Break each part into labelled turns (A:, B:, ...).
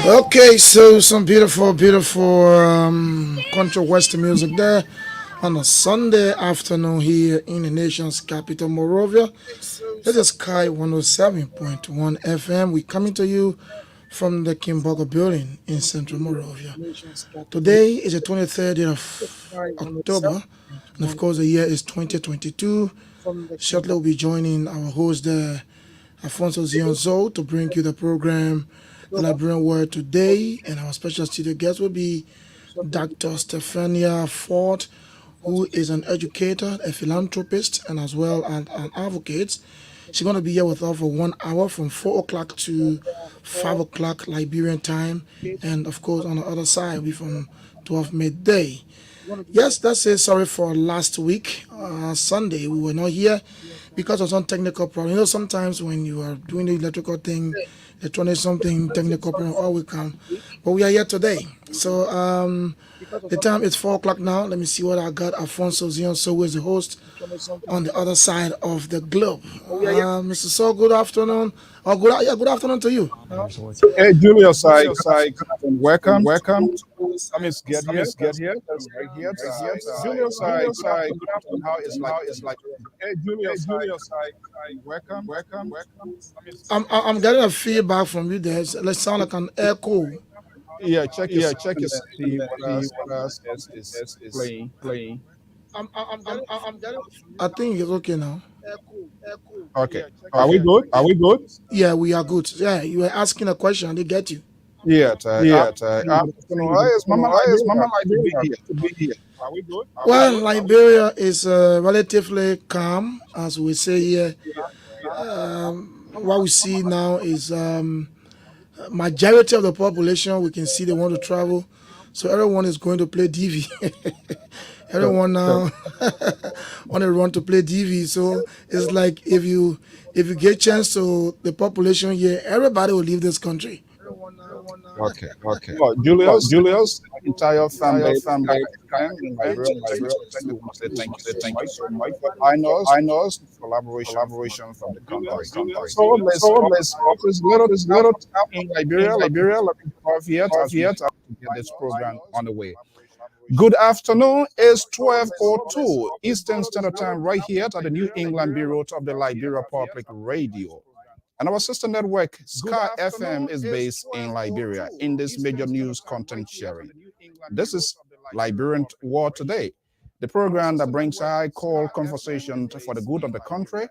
A: Okay, so some beautiful country western music there on a Sunday afternoon here in the nation's capital, Morovia. This is Sky 107.1 FM. We're coming to you from the Kimboga building in central Morovia. Today is the 23rd of October, and of course, the year is 2022. Shortly, we'll be joining our host there, Alphonso Zean, to bring you the program, the Liberian Word today, and our special studio guest will be Dr. STEFANIA FORTE, who is an educator, a philanthropist, and as well as an advocate. She's going to be here with us for 1 hour from 4 o'clock to 5 o'clock Liberian time. And of course, on the other side, we from 12 midday. Yes, that's it. Sorry for last week, Sunday. We were not here because of some technical problem. You know, sometimes when you are doing the electrical thing, electronic something, technical problem, all will come. But we are here today. So the time is 4 o'clock now. Let me see what I got. Alphonso Zean, who is the host on the other side of the globe. Mr. So, good afternoon. Good afternoon to you.
B: Hey, Julius, welcome. Let me get here. That's right here. Julius, good afternoon. How is like? Hey, Julius, welcome.
A: I'm getting a feedback from you there. Let's sound like an echo.
B: Yeah, check your see what else is playing.
A: I think it's okay now.
B: Okay. Are we good?
A: Yeah, we are good. Yeah, you were asking a question. They get you.
B: Yeah. Is Mama Liberia to be here? Are we good?
A: Well, Liberia is relatively calm, as we say here. What we see now is majority of the population. We can see they want to travel, so everyone is going to play DV. Everyone now want to run to play DV. So it's like if you get chance to the population here, everybody will leave this country.
B: Okay. Well, Julius, entire family, in Liberia, we want to say thank you so much. I know, collaboration from the country. So let's focus little in Liberia. Let me carve here to get this program on the way. Good afternoon. It's 12:02 Eastern Standard Time right here at the New England Bureau of the Liberia Public Radio. And our sister network, Sky FM, is based in Liberia in this major news content sharing. This is Liberian War Today, the program that brings high-call conversation for the good of the country,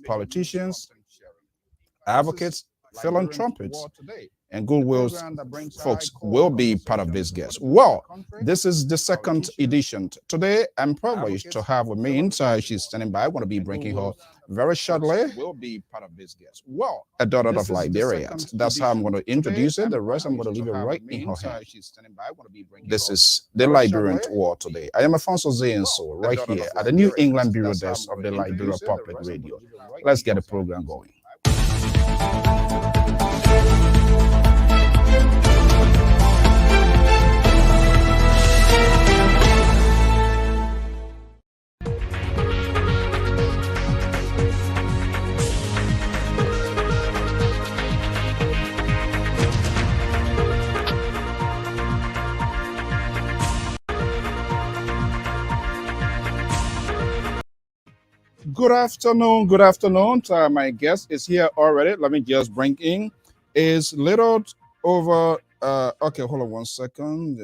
B: politicians, advocates, philanthropists, and goodwill folks will be part of this guest. Well, this is the second edition. Today, I'm privileged to have with me inside. She's standing by. I want to be bringing her very shortly. Will be part of this guest. Well, a daughter of Liberia. That's how I'm going to introduce it. The rest, I'm going to leave it right in her hand. This is the Liberian War Today. I am Alphonso Zean, right here at the New England Bureau desk of the Liberia Public Radio. Let's get the program going. Good afternoon. My guest is here already. Let me just bring in. Is little over. Okay, hold on 1 second.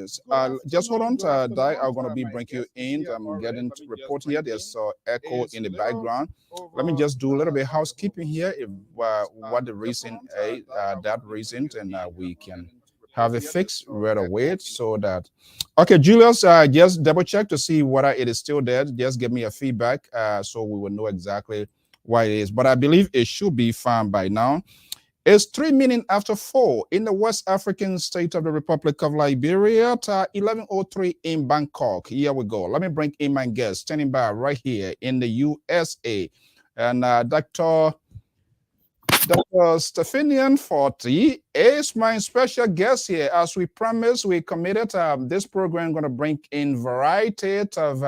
B: Just hold on. Di, I'm gonna be bringing you in. I'm getting to report here. There's echo in the background. Let me just do a little bit of housekeeping here. If what the reason is, that reason, and we can have it fixed right away so that. Okay, Julius, just double check to see whether it is still there. Just give me a feedback so we will know exactly why it is. But I believe it should be fine by now. It's 3 minutes after 4 in the West African state of the Republic of Liberia, 11:03 in Bangkok. Here we go. Let me bring in my guest standing by right here in the USA. And Dr. STEFANIA FORTE is my special guest here. As we promised, we committed this program going to bring in variety of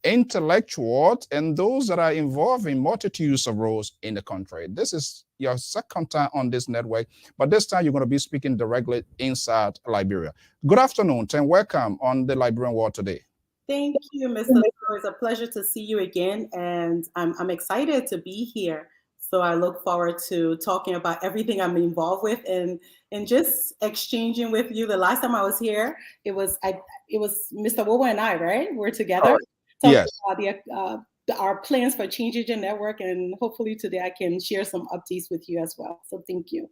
B: intellectuals, and those that are involved in multitudes of roles in the country. This is your second time on this network, but this time you're going to be speaking directly inside Liberia. Good afternoon and welcome on the Liberian World today.
C: Thank you, Mr. It's a pleasure to see you again, and I'm excited to be here. So I look forward to talking about everything I'm involved with and just exchanging with you. The last time I was here, it was Mr. Wowo and I, right? We're together.
B: Yes.
C: About our plans for Change Agent Network, and hopefully today I can share some updates with you as well. So thank you.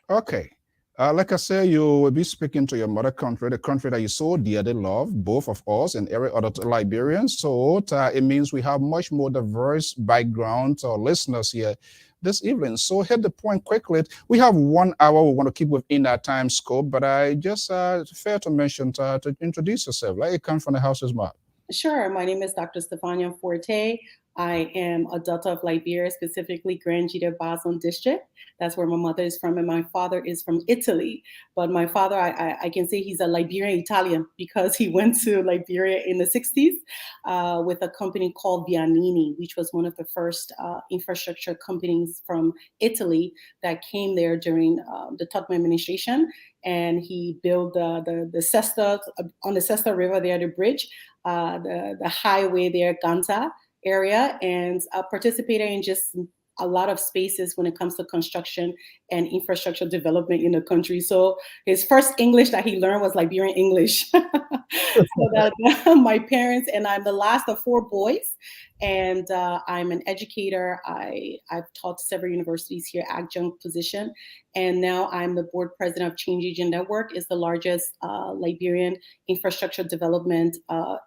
B: Okay. Like I said, you will be speaking to your mother country, the country that you so dearly love, both of us and every other Liberian. So it means we have much more diverse backgrounds or listeners here this evening. So hit the point quickly. We have 1 hour. We want to keep within that time scope, but I just fair to mention to introduce yourself. Like you come from the house's mouth.
C: Sure. My name is Dr. STEFANIA FORTE. I am a daughter of Liberia, specifically Grand Bazon district. That's where my mother is from, and my father is from Italy. But my father, I can say he's a Liberian Italian because he went to Liberia in the 60s with a company called Vianini, which was one of the first infrastructure companies from Italy that came there during the Tottenham administration. And he built the Sesta, on the Sesta River there, the bridge, the highway there, Ganta area, and participated in just a lot of spaces when it comes to construction and infrastructure development in the country. So his first English that he learned was Liberian English. So that my parents, and I'm the last of 4 boys, and I'm an educator. I've taught several universities here, adjunct position, and now I'm the board president of Change Agent Network. It's the largest Liberian infrastructure development,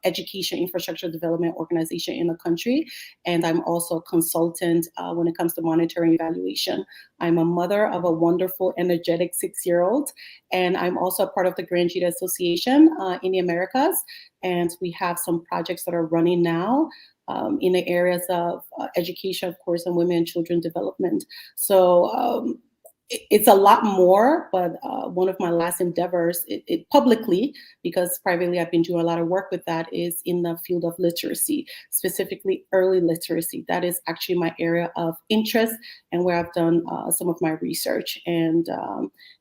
C: education infrastructure development organization in the country. And I'm also a consultant when it comes to monitoring evaluation. I'm a mother of a wonderful, energetic 6-year-old, and I'm also a part of the Grand Jita Association in the Americas. And we have some projects that are running now in the areas of education, of course, and women and children development. So it's a lot more, but one of my last endeavors, it publicly, because privately I've been doing a lot of work with that, is in the field of literacy, specifically early literacy. That is actually my area of interest and where I've done some of my research. And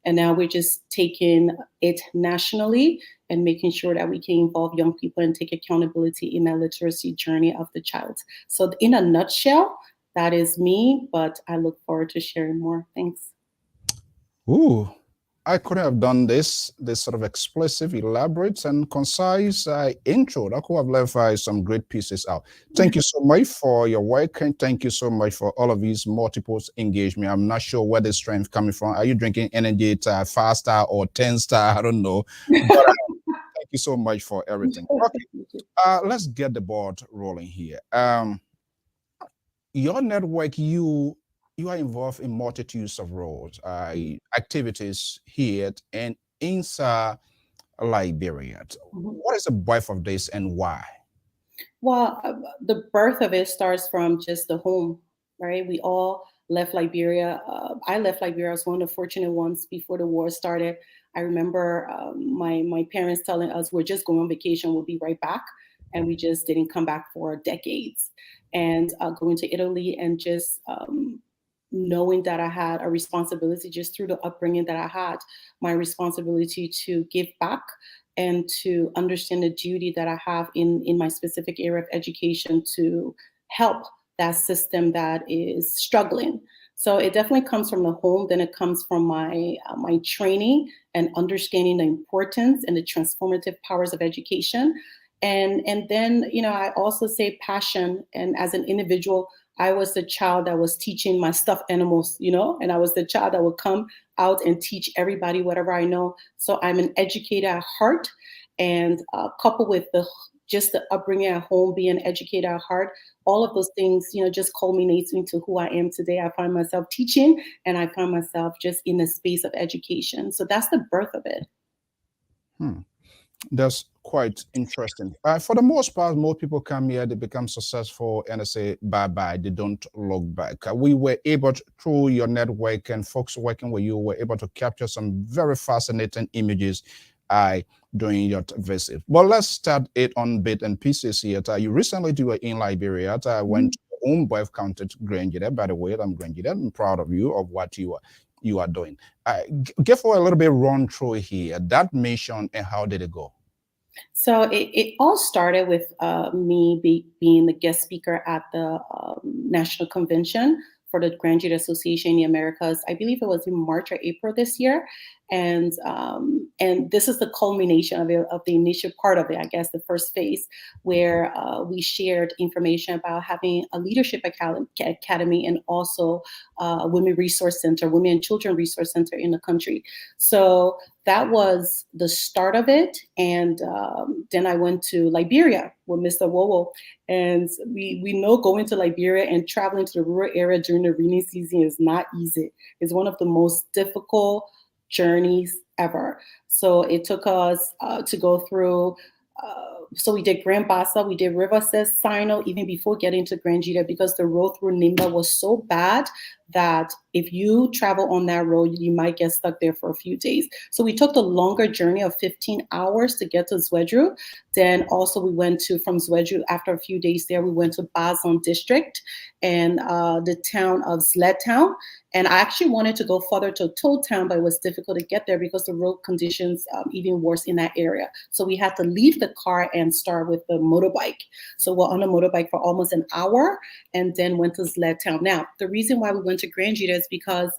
C: now we're just taking it nationally and making sure that we can involve young people and take accountability in that literacy journey of the child. So in a nutshell, that is me, but I look forward to sharing more. Thanks.
B: Ooh, I couldn't have done this sort of explosive, elaborate, and concise intro. I could have left some great pieces out. Thank you so much for your work, and thank you so much for all of these multiple engagement. I'm not sure where the strength coming from. Are you drinking energy 5-star or 10-star? I don't know. But, thank you so much for everything. Okay, let's get the ball rolling here. Your network, you are involved in multitudes of roles, activities here and inside Liberia. What is the birth of this and why?
C: Well, the birth of it starts from just the home, right? We all left Liberia. I left Liberia. I was one of the fortunate ones before the war started. I remember my parents telling us, we're just going on vacation, we'll be right back. And we just didn't come back for decades. And going to Italy and just knowing that I had a responsibility just through the upbringing that I had, my responsibility to give back and to understand the duty that I have in my specific area of education to help that system that is struggling. So it definitely comes from the home. Then it comes from my training and understanding the importance and the transformative powers of education. And then, I also say passion. And as an individual, I was the child that was teaching my stuffed animals, and I was the child that would come out and teach everybody whatever I know. So I'm an educator at heart, and coupled with just the upbringing at home, being an educator at heart, all of those things, just culminates into who I am today. I find myself teaching, and I find myself just in the space of education. So that's the birth of it.
B: That's quite interesting. For the most part, most people come here, they become successful, and they say bye-bye. They don't look back. We were able to, through your network and folks working with you, were able to capture some very fascinating images during your visit. Well, let's start it on bit and pieces here. You recently were in Liberia. Went to your own birth country to Grangida. By the way, I'm Grangida. I'm proud of you of what you are doing. Give for a little bit run through here that mission and how did it go?
C: So it all started with me being the guest speaker at the National Convention for the Graduate Association in the Americas. I believe it was in March or April this year. And this is the culmination of the initial part of it, I guess, the first phase, where we shared information about having a leadership academy and also a women resource center, women and children resource center in the country. So that was the start of it. And then I went to Liberia with Mr. Wowo. And we know going to Liberia and traveling to the rural area during the rainy season is not easy. It's one of the most difficult journeys ever. So it took us to go through, so we did Grand Bassa, we did River Sino, even before getting to Grand Jita, because the road through Nimba was so bad that if you travel on that road, you might get stuck there for a few days. So we took the longer journey of 15 hours to get to Zwedru. Then also we went to, from Zwedru, after a few days there, we went to Bazon district and the town of Zletown. And I actually wanted to go further to Toad Town, but it was difficult to get there because the road conditions even worse in that area. So we had to leave the car and start with the motorbike. So we're on a motorbike for almost an hour and then went to Zletown. Now, the reason why we went to Grand Jita is because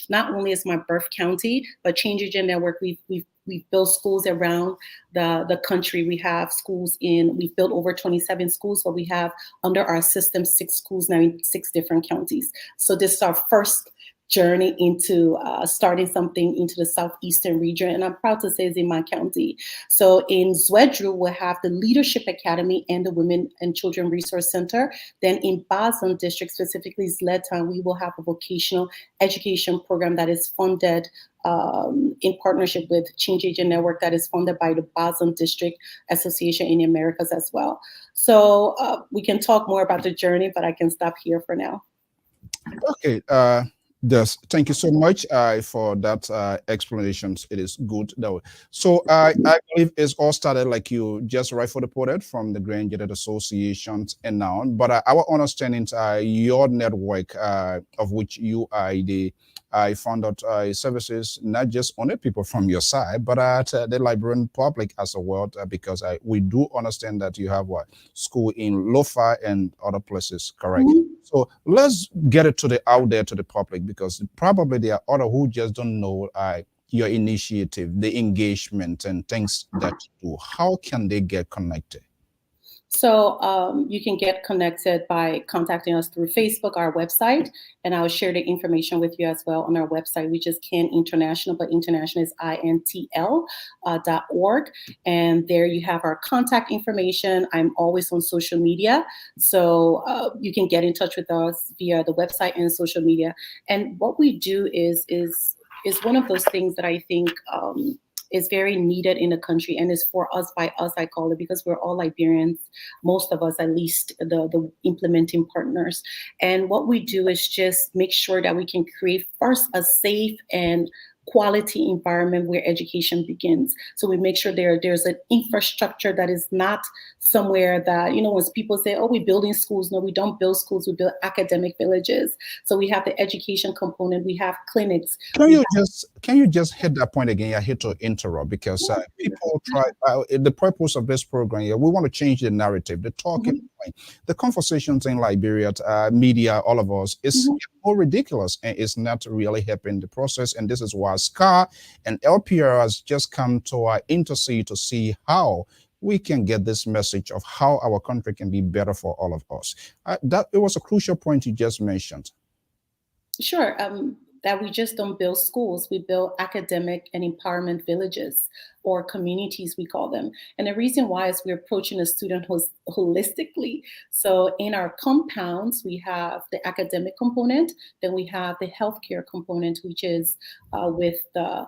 C: not only is my birth county, but Change Agent Network, we've built schools around the country. We have schools we've built over 27 schools, but we have under our system 6 schools now in 6 different counties. So this is our first journey into starting something into the southeastern region, and I'm proud to say it's in my county. So in Zwedru, we'll have the Leadership Academy and the Women and Children Resource Center. Then in Bazan District, specifically Zletown, we will have a vocational education program that is funded in partnership with Change Agent Network, that is funded by the Bazan District Association in the Americas as well. So we can talk more about the journey, but I can stop here for now.
B: Okay. Thank you so much for that explanations. It is good that way. So I believe it's all started like you just reported from the Graduate Associations and now. But our understanding, your network of which you are I found out services not just only people from your side, but at the Liberian public as well, because we do understand that you have school in Lofa and other places, correct? Mm-hmm. So let's get it out there to the public, because probably there are other who just don't know your initiative, the engagement and things that you do. How can they get connected?
C: So you can get connected by contacting us through Facebook, our website, and I'll share the information with you as well on our website, which is CAN International, but international is INTL.org. And there you have our contact information. I'm always on social media, so you can get in touch with us via the website and social media. And what we do is one of those things that I think is very needed in the country, and is for us by us, I call it, because we're all Liberians, most of us at least, the implementing partners. And what we do is just make sure that we can create first a safe and quality environment where education begins. So we make sure there's an infrastructure that is not somewhere that, when people say, oh, we're building schools. No, we don't build schools, we build academic villages. So we have the education component, we have clinics.
B: Can you just hit that point again? I hate to interrupt, because people try, the purpose of this program here, we want to change the narrative, the talking point, the conversations in Liberia, media, all of us, is more ridiculous, and it's not really helping the process. And this is why SCAR and LPR has just come to intercede to see how we can get this message of how our country can be better for all of us. That it was a crucial point you just mentioned.
C: Sure. That we just don't build schools, we build academic and empowerment villages, or communities, we call them. And the reason why is we're approaching the student holistically. So in our compounds, we have the academic component, then we have the healthcare component, which is with the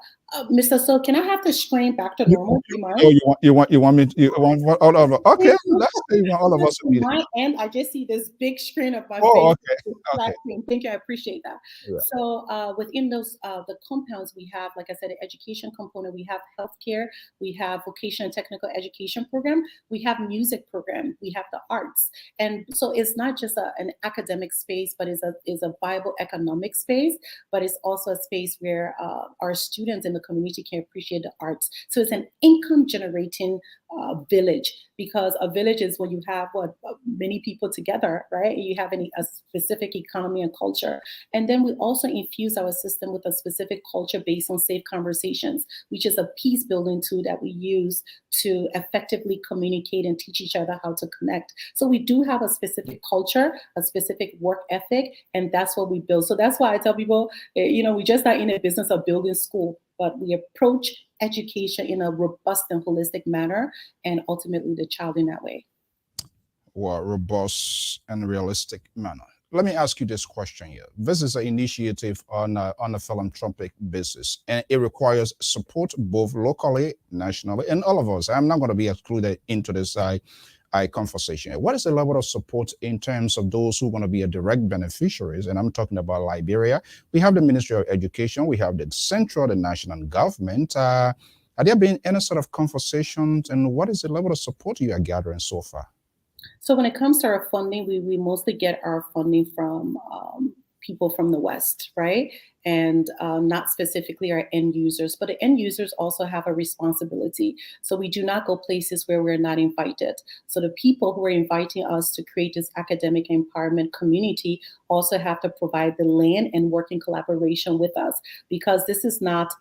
C: Mr. So can I have the screen back to normal? Do you mind?
B: Oh, you want me to, you want all of us? Okay, let's say all of us.
C: My end, I just see this big screen of my face.
B: Okay.
C: Thank you, I appreciate that. Yeah. So within those the compounds, we have, like I said, an education component, we have healthcare, here. We have vocational and technical education program. We have music program. We have the arts. And so it's not just an academic space, but is a viable economic space, but it's also a space where our students in the community can appreciate the arts. So it's an income generating village, because a village is when you have many people together, right? You have a specific economy and culture. And then we also infuse our system with a specific culture based on safe conversations, which is a peace building tool that we use to effectively communicate and teach each other how to connect. So we do have a specific culture, a specific work ethic, and that's what we build. So that's why I tell people, we're just not in a business of building school, but we approach education in a robust and holistic manner, and ultimately the child in that way.
B: Well, robust and realistic manner. Let me ask you this question here. This is an initiative on a philanthropic basis, and it requires support both locally, nationally, and all of us. I'm not going to be excluded into this conversation. What is the level of support in terms of those who want to be a direct beneficiaries? And I'm talking about Liberia. We have the Ministry of Education. We have the central, the national government. Have there been any sort of conversations, and what is the level of support you are gathering so far?
C: So when it comes to our funding, we mostly get our funding from people from the West, right? And not specifically our end users, but the end users also have a responsibility. So we do not go places where we're not invited. So the people who are inviting us to create this academic empowerment community also have to provide the land and work in collaboration with us, because this is not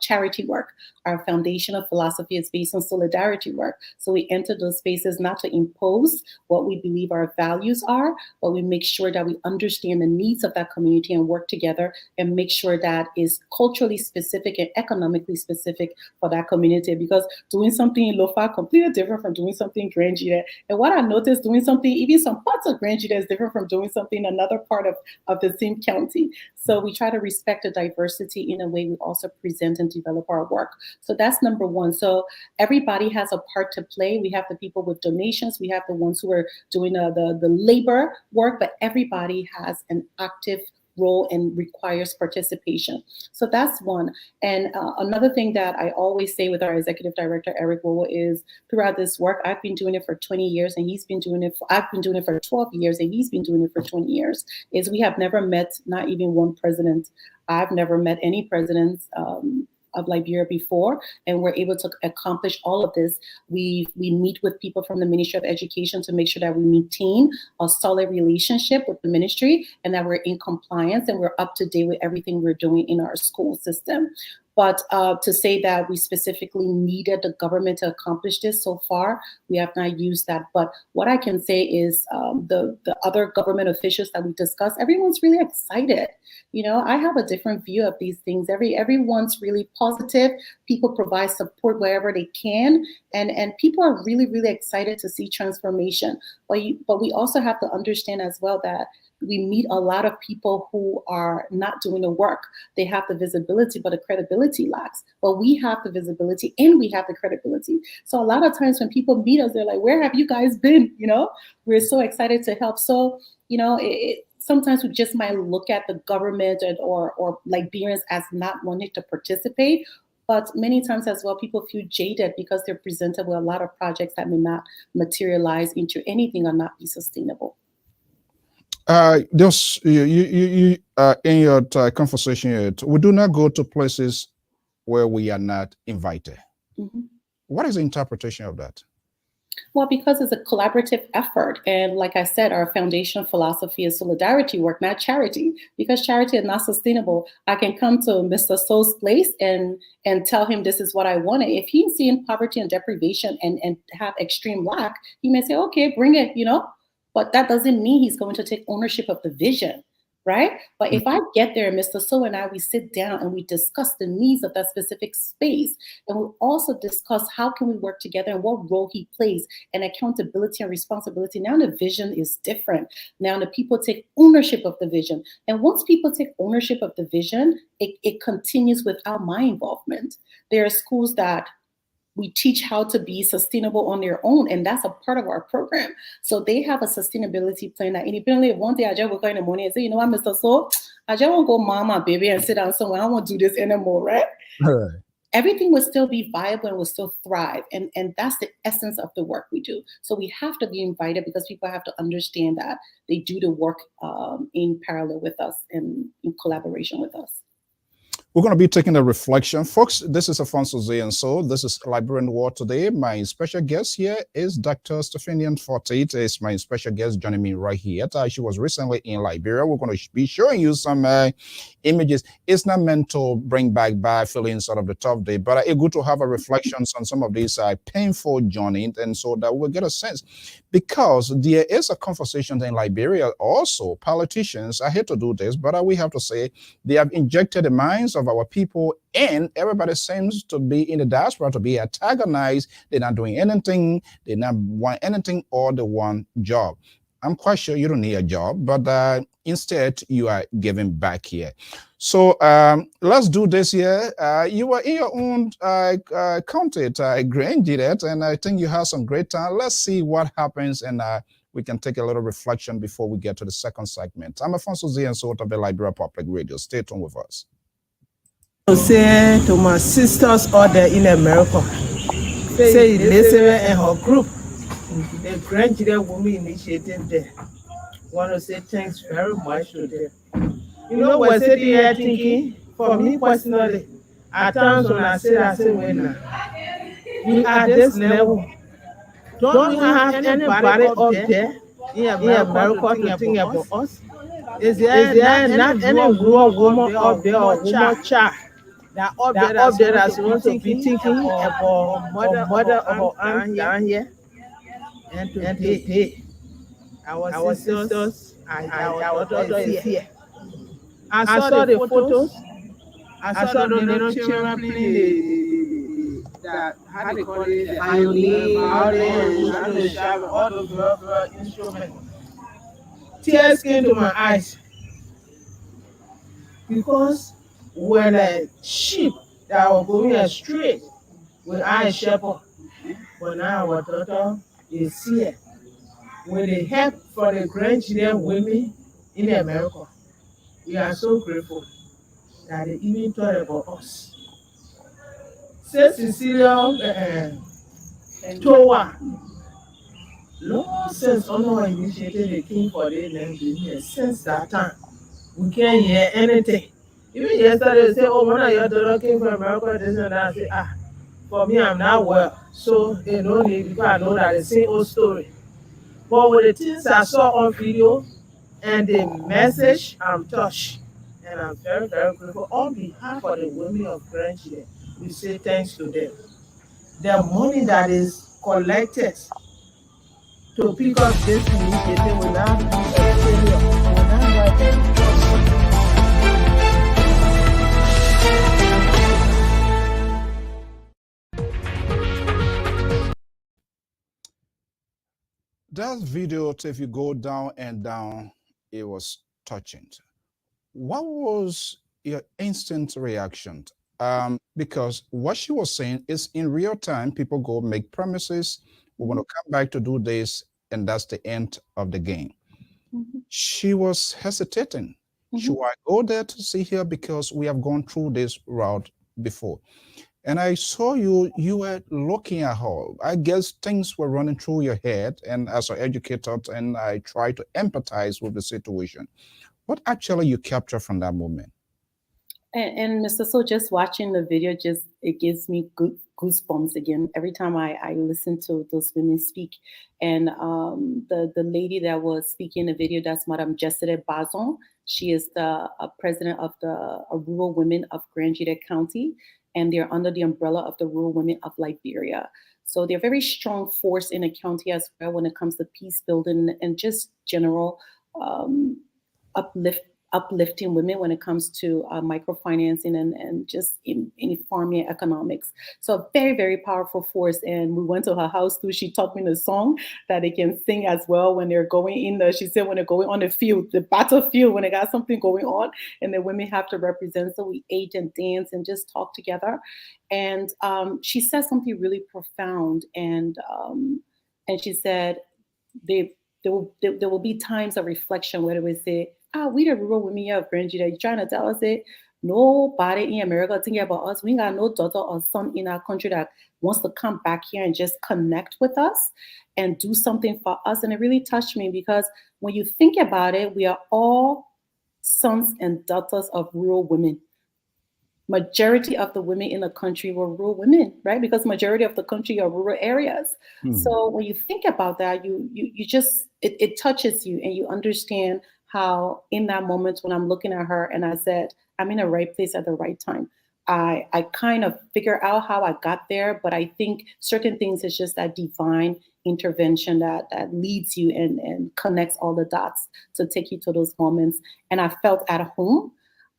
C: charity work. Our foundational philosophy is based on solidarity work. So we enter those spaces not to impose what we believe our values are, but we make sure that we understand the needs of that community and work together and make sure that is culturally specific and economically specific for that community, because doing something in Lofa completely different from doing something in Grand Jita. And what I noticed, doing something, even some parts of Grand Jita is different from doing something in another part of the same county. So we try to respect the diversity in a way we also present and develop our work. So that's number one. So everybody has a part to play. We have the people with donations. We have the ones who are doing the labor work, but everybody has an active role and requires participation. So that's one. And another thing that I always say with our executive director, Eric Wowo, is throughout this work, I've been doing it for 20 years and he's been doing it I've been doing it for 12 years and he's been doing it for 20 years, is we have never met, not even one president. I've never met any presidents of Liberia before, and we're able to accomplish all of this. We meet with people from the Ministry of Education to make sure that we maintain a solid relationship with the ministry and that we're in compliance and we're up to date with everything we're doing in our school system. But to say that we specifically needed the government to accomplish this, so far, we have not used that. But what I can say is the other government officials that we discussed, everyone's really excited. I have a different view of these things. Everyone's really positive. People provide support wherever they can. And people are really, really excited to see transformation. But we also have to understand as well that we meet a lot of people who are not doing the work. They have the visibility, but the credibility lacks. But we have the visibility and we have the credibility. So a lot of times when people meet us, they're like, where have you guys been? We're so excited to help. So, sometimes we just might look at the government or Liberians as not wanting to participate. But many times as well, people feel jaded because they're presented with a lot of projects that may not materialize into anything or not be sustainable.
B: In your conversation, we do not go to places where we are not invited.
C: Mm-hmm.
B: What is the interpretation of that?
C: Well, because it's a collaborative effort. And like I said, our foundational philosophy is solidarity work, not charity, because charity is not sustainable. I can come to Mr. So's place and tell him this is what I wanted. If he's seeing poverty and deprivation and have extreme lack, he may say, okay, bring it, But that doesn't mean he's going to take ownership of the vision, right? But if I get there, Mr. So and I, we sit down and we discuss the needs of that specific space. And we also discuss how can we work together and what role he plays and accountability and responsibility. Now the vision is different. Now the people take ownership of the vision. And once people take ownership of the vision, it continues without my involvement. There are schools that we teach how to be sustainable on their own, and that's a part of our program. So they have a sustainability plan that independently, if one day I just wake up in the morning and say, you know what, Mr. So, I just want to go mama, baby, and sit down somewhere. I don't want to do this anymore, right?
B: All right.
C: everything would still be viable and will still thrive. And that's the essence of the work we do. So we have to be invited because people have to understand that they do the work in parallel with us and in collaboration with us.
B: We're going to be taking a reflection. Folks, this is Alphonso Zean. So this is Liberian War today. My special guest here is Dr. STEFANIA FORTE. Is my special guest joining me right here. She was recently in Liberia. We're going to be showing you some images. It's not meant to bring back bad feelings out of the tough day, but it's good to have a reflections on some of these painful journeys, and so that we'll get a sense. Because there is a conversation in Liberia also. Politicians, I hate to do this, but we have to say they have injected the minds of our people, and everybody seems to be in the diaspora to be antagonized. They're not doing anything, they not want anything, or they want job. I'm quite sure you don't need a job, but instead you are giving back here. So let's do this here. You are in your own county, Grange, and I think you have some great time. Let's see what happens, and we can take a little reflection before we get to the second segment. I'm Alphonso Zean, so of the Liberia Public Radio. Stay tuned with us.
D: To say to my sisters out there in America, say Elizabeth and her group, the Grandchildren Women Initiative there. Want to say thanks very much to them. You know, we're sitting here thinking, for me personally, at times when I say when we are this level, don't we have anybody up there in America to think about us? Is there not any woman up there or woman child that up there that's supposed to be thinking about mother of aunt down here? And today, our sisters and our daughter is here. I saw the photos. I saw the little children playing that, how they call it, the violin, all the instruments. Tears came to my eyes because when a sheep that were going astray with our shepherd, but now our daughter is here with the help for the grandchildren women in America. We are so grateful that they even thought about us. Saint Cecilia Towa, Lord, since our initiated the king for the land, since that time, we can't hear anything. Even yesterday, they say, oh, one of your daughter came from America, this and that. I say, for me, I'm not well. So they don't need, because I know that the same old story. But with the things I saw on video and the message, I'm touched. And I'm very, very grateful. On behalf of the women of Grandchildren, we say thanks to them. The money that is collected to pick up this initiative will now be a failure. Will now be a
B: That video, if you go down and down, it was touching. What was your instant reaction? Because what she was saying is in real time, people go make promises. We want to come back to do this, and that's the end of the game. She was hesitating. Should I go there to see her? Because we have gone through this route before. And I saw you were looking at her. I guess things were running through your head, and as an educator, and I tried to empathize with the situation. What actually you capture from that moment?
C: And Mr. So just watching the video, it gives me goosebumps again every time I listen to those women speak. And the lady that was speaking in the video, that's Madame Jessida Bazon. She is the president of the Rural Women of Grandchildren County, and they're under the umbrella of the Rural Women of Liberia. So they're a very strong force in the county as well when it comes to peace building and just general uplifting women when it comes to microfinancing and just in farming economics. So a very, very powerful force. And we went to her house too. She taught me the song that they can sing as well when they're going in there. She said when they're going on the field, the battlefield, when they got something going on and the women have to represent. So we ate and danced and just talked together. And she said something really profound. And she said there will be times of reflection where they would say, we the rural women of Grandchildren. You're trying to tell us it, Nobody in America thinking about us. We ain't got no daughter or son in our country that wants to come back here and just connect with us and do something for us. And it really touched me because when you think about it, we are all sons and daughters of rural women. Majority of the women in the country were rural women, right? Because majority of the country are rural areas. So when you think about that, you just it touches you and you understand how in that moment when I'm looking at her and I said, I'm in the right place at the right time. I kind of figure out how I got there, but I think certain things is just that divine intervention that leads you and connects all the dots to take you to those moments. And I felt at home.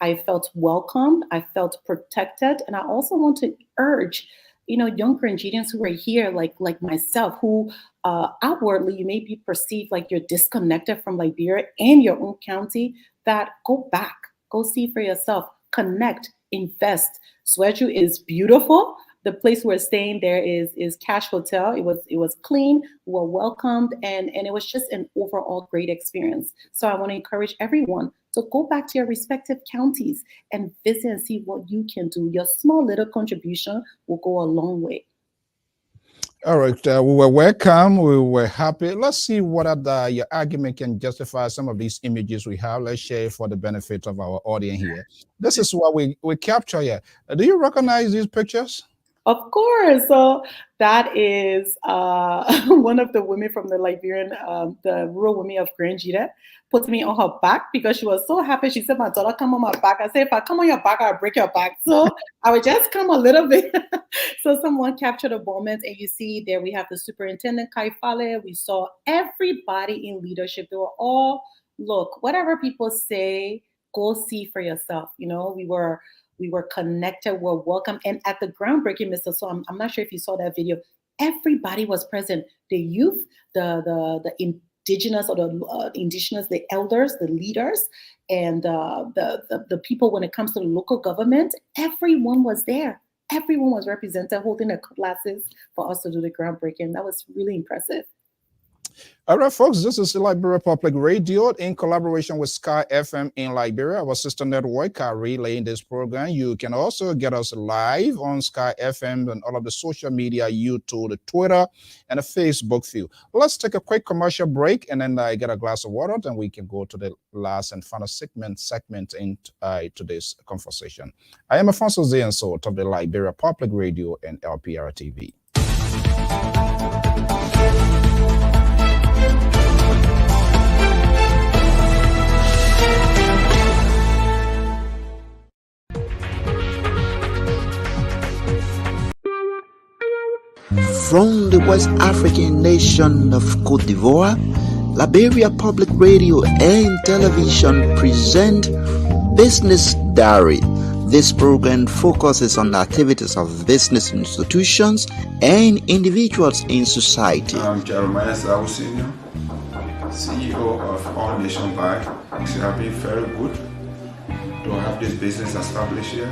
C: I felt welcomed, I felt protected, and I also want to urge, young Grangidians who are here, like myself, who outwardly you may be perceived like you're disconnected from Liberia and your own county, that go back, go see for yourself, connect, invest. Sweju is beautiful. The place we're staying there is Cash Hotel. It was clean, we were welcomed, and it was just an overall great experience. So I want to encourage everyone to go back to your respective counties and visit and see what you can do. Your small little contribution will go a long way.
B: All right, we were welcome, we were happy. Let's see what your argument can justify some of these images we have. Let's share for the benefit of our audience here. This is what we capture here. Do you recognize these pictures?
C: Of course. So that is one of the women from the Liberian, the rural women of Granjida, put me on her back because she was so happy. She said, my daughter, come on my back. I said, if I come on your back, I'll break your back. So I would just come a little bit. So someone captured a moment, and you see there we have the superintendent, Kai Fale. We saw everybody in leadership. They were all, look, whatever people say, go see for yourself. We were connected, we're welcome. And at the groundbreaking, Mr. So I'm not sure if you saw that video, everybody was present. The youth, the indigenous or the indigenous, the elders, the leaders, and the people when it comes to the local government, everyone was there. Everyone was represented, holding their classes for us to do the groundbreaking. That was really impressive.
B: All right, folks, this is the Liberia Public Radio in collaboration with Sky FM in Liberia, our sister network, relaying this program. You can also get us live on Sky FM and all of the social media, YouTube, the Twitter, and the Facebook feed. Let's take a quick commercial break and then get a glass of water, and we can go to the last and final segment in today's conversation. I am Alphonso Zean of the Liberia Public Radio and LPR TV.
E: From the West African nation of Côte d'Ivoire, Liberia Public Radio and Television present Business Diary. This program focuses on the activities of business institutions and individuals in society.
F: I'm Jeremiah Zawu Senior, CEO of All Nation Bank. It has been very good to have this business established here.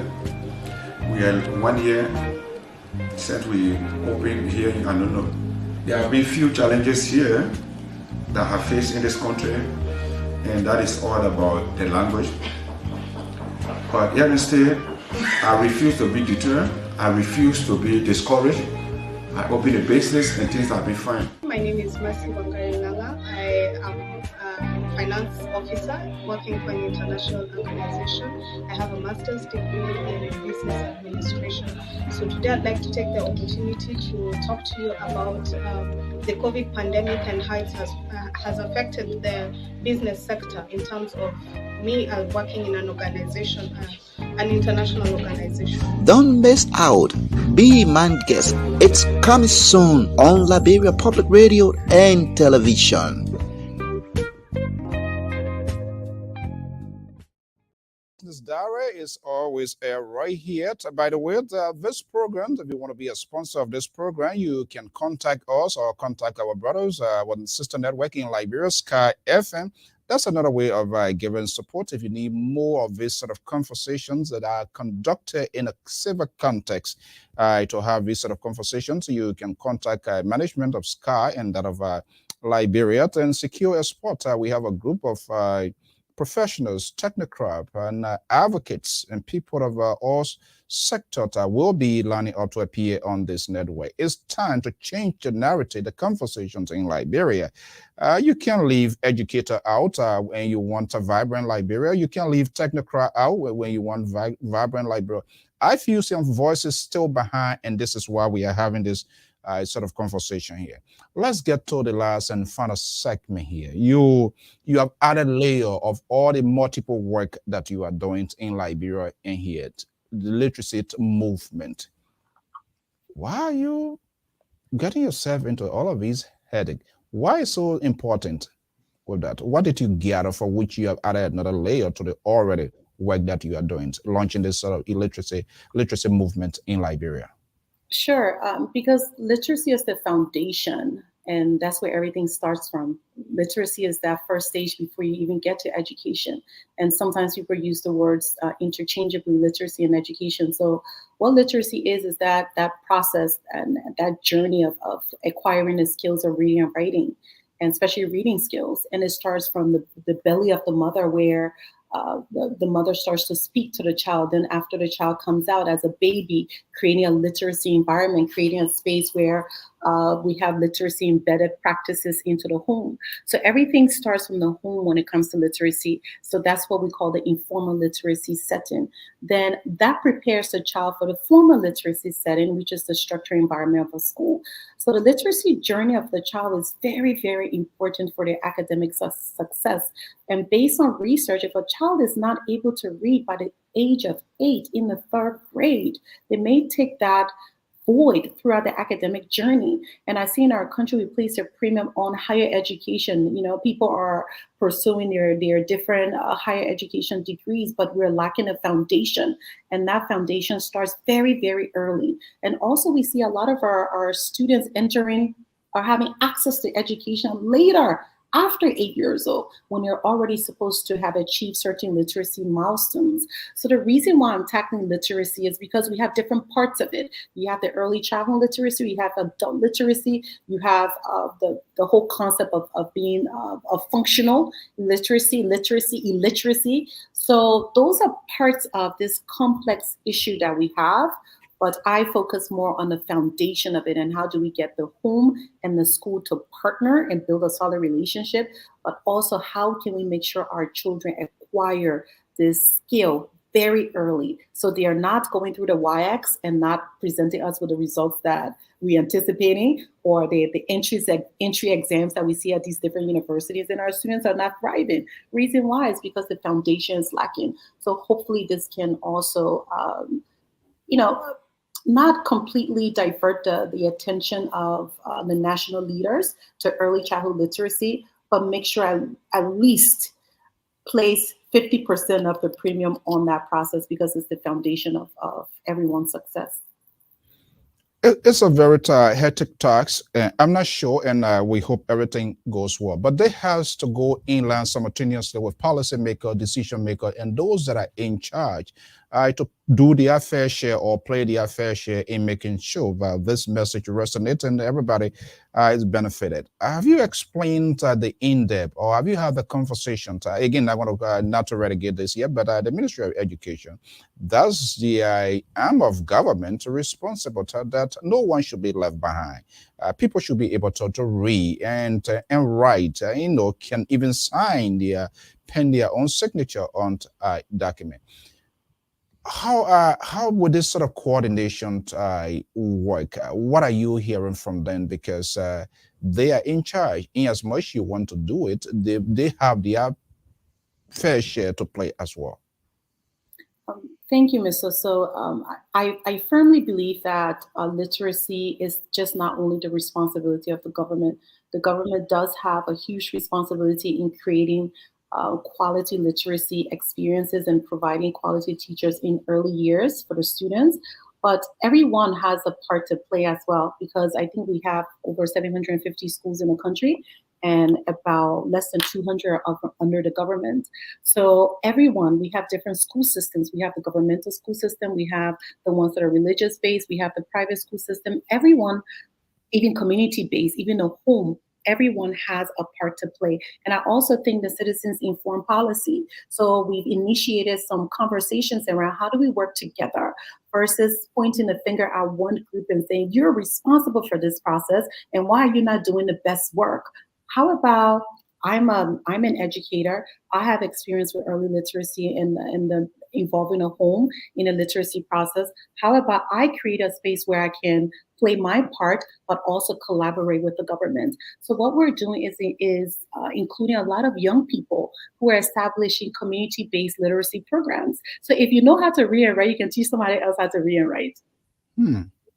F: We are 1 year since we opened here in Anono. There have been few challenges here that have faced in this country, and that is all about the language. But here instead, I refuse to be deterred. I refuse to be discouraged. I open a business and things have been fine.
G: My name is Mercy Wangarilanga. I am a finance officer working for an international organization. I have a master's degree in business administration. So today I'd like to take the opportunity to talk to you about the COVID pandemic and how it has affected the business sector in terms of me working in an organization, an international organization.
E: Don't miss out. Be my guest. It's coming soon on Liberia Public Radio and Television.
B: This diary is always right here. By the way, this program, if you want to be a sponsor of this program, you can contact us or contact our brothers with Sister Network in Liberia, Sky FM. That's another way of giving support. If you need more of these sort of conversations that are conducted in a civil context, to have these sort of conversations, you can contact management of Sky and that of Liberia and secure a spot. We have a group of professionals, technocrats, and advocates, and people of all sectors will be lining up to appear on this network. It's time to change the narrative, the conversations in Liberia. You can't leave educator out when you want a vibrant Liberia. You can't leave technocrat out when you want vibrant Liberia. I feel some voices still behind, and this is why we are having this sort of conversation here. Let's get to the last and final segment here. You have added layer of all the multiple work that you are doing in Liberia and here, the literacy movement. Why are you getting yourself into all of these headache? Why is so important with that? What did you gather for which you have added another layer to the already work that you are doing, launching this sort of literacy movement in Liberia?
C: Sure, because literacy is the foundation, and that's where everything starts from. Literacy is that first stage before you even get to education. And sometimes people use the words interchangeably, literacy and education. So what literacy is that process and that journey of acquiring the skills of reading and writing, and especially reading skills. And it starts from the belly of the mother, where the mother starts to speak to the child. Then after the child comes out as a baby, creating a literacy environment, creating a space where we have literacy embedded practices into the home. So everything starts from the home when it comes to literacy. So that's what we call the informal literacy setting. Then that prepares the child for the formal literacy setting, which is the structured environment of a school. So the literacy journey of the child is very, very important for their academic success. And based on research, if a child is not able to read by the age of 8 in the 3rd grade, they may take that void throughout the academic journey. And I see in our country, we place a premium on higher education. You know, people are pursuing their different higher education degrees, but we're lacking a foundation. And that foundation starts very, very early. And also we see a lot of our students entering or having access to education later, after 8 years old, when you're already supposed to have achieved certain literacy milestones. So the reason why I'm tackling literacy is because we have different parts of it. You have the early childhood literacy, you have adult literacy, you have the whole concept of being a functional literacy, illiteracy. So those are parts of this complex issue that we have. But I focus more on the foundation of it and how do we get the home and the school to partner and build a solid relationship, but also how can we make sure our children acquire this skill very early so they are not going through the YX and not presenting us with the results that we're anticipating, or the entry exams that we see at these different universities, and our students are not thriving. Reason why is because the foundation is lacking. So hopefully this can also, not completely divert the attention of the national leaders to early childhood literacy, but make sure I at least place 50% of the premium on that process, because it's the foundation of everyone's success.
B: It's a very hectic task. I'm not sure, and we hope everything goes well. But they have to go inland simultaneously with policymakers, decision makers, and those that are in charge to do their fair share or play their fair share in making sure that this message resonates and everybody is benefited. Have you explained the in-depth, or have you had the conversation? Again, I want to not to relegate this yet, but the Ministry of Education, that's the arm of government responsible to that no one should be left behind. People should be able to read and write, can even sign pen their own signature on document. How would this sort of coordination work? What are you hearing from them? Because they are in charge. In as much you want to do it, they have their fair share to play as well.
C: Thank you, Mr. So I firmly believe that literacy is just not only the responsibility of the government. The government does have a huge responsibility in creating quality literacy experiences and providing quality teachers in early years for the students. But everyone has a part to play as well, because I think we have over 750 schools in the country, and about less than 200 are under the government. So everyone, we have different school systems. We have the governmental school system, we have the ones that are religious-based, we have the private school system. Everyone, even community-based, even the home, everyone has a part to play. And I also think the citizens inform policy. So we've initiated some conversations around how do we work together versus pointing the finger at one group and saying, you're responsible for this process, and why are you not doing the best work? How about I'm an educator. I have experience with early literacy and the involving a home in a literacy process. How about I create a space where I can play my part, but also collaborate with the government? So what we're doing is including a lot of young people who are establishing community-based literacy programs. So if you know how to read and write, you can teach somebody else how to read and write.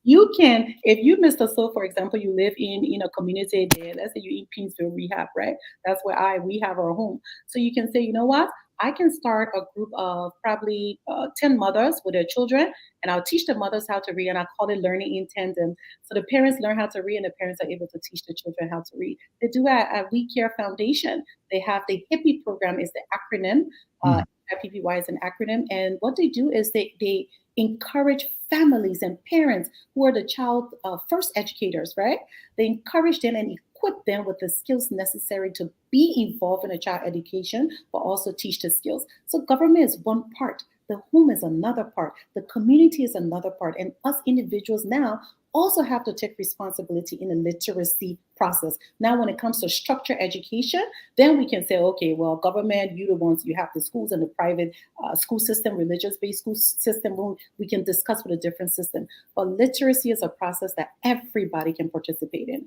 C: You can, if you, Mr. So, for example, you live in a community there, let's say you in Pinsville Rehab, right? That's where we have our home. So you can say, you know what? I can start a group of probably 10 mothers with their children, and I'll teach the mothers how to read, and I call it learning in tandem. So the parents learn how to read, and the parents are able to teach the children how to read. They do at We Care Foundation. They have the HIPPY program is the acronym. PPY is an acronym. And what they do is they encourage families and parents who are the child first educators, right? They encourage them and equip them with the skills necessary to be involved in a child education, but also teach the skills. So government is one part. The home is another part. The community is another part. And us individuals now also have to take responsibility in the literacy process. Now, when it comes to structured education, then we can say, okay, well, government, you the ones, you have the schools and the private school system, religious-based school system, we can discuss with a different system. But literacy is a process that everybody can participate in.